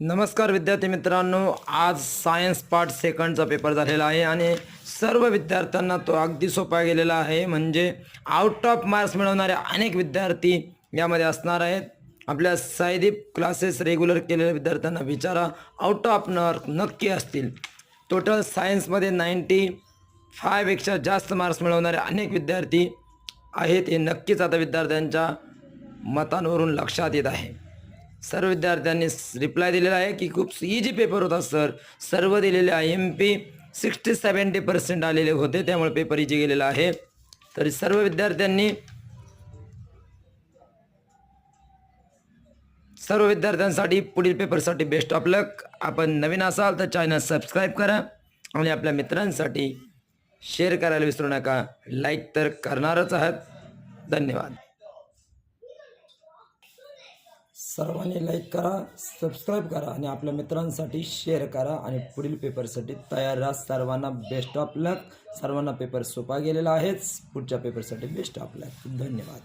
नमस्कार विद्यार्थी मित्रांनो, आज सायन्स पार्ट सेकंडचा पेपर झालेला आहे आणि सर्व विद्यार्थ्यांना तो अगदी सोपा गेलेला आहे. म्हणजे आउट ऑफ मार्क्स मिळवणारे अनेक विद्यार्थी यामध्ये असणार आहेत. आपल्या साईदीप क्लासेस रेग्युलर केलेल्या विद्यार्थ्यांना विचारा, आउट ऑफ मार्क नक्की असतील. टोटल सायन्समध्ये 95पेक्षा जास्त मार्क्स मिळवणारे अनेक विद्यार्थी आहेत. हे नक्कीच आता विद्यार्थ्यांच्या मतांवरून लक्षात येत आहे. सर्व विद्यार्थ्यांनी रिप्लाय दिलेला आहे की खूप इजी पेपर होता सर. सर्व दिलेले आहे. MP 60-70% आलेले होते, त्यामुळे पेपर इजी गेलेला आहे. तरी सर्व विद्यार्थ्यांसाठी पुढील पेपरसाठी बेस्ट ऑफ लक. आपण नवीन असाल तर चॅनल सबस्क्राईब करा आणि आपल्या मित्रांसाठी शेअर करायला विसरू नका. लाईक तर करणारच आहात. धन्यवाद. सर्वांनी लाईक करा, सबस्क्राईब करा आणि आपल्या मित्रांसाठी शेअर करा आणि पुढील पेपरसाठी तयार राहा. सर्वांना बेस्ट ऑफ लक. सर्वांना पेपर सोपा गेलेला आहेच. पुढच्या पेपरसाठी बेस्ट ऑफ लक. धन्यवाद.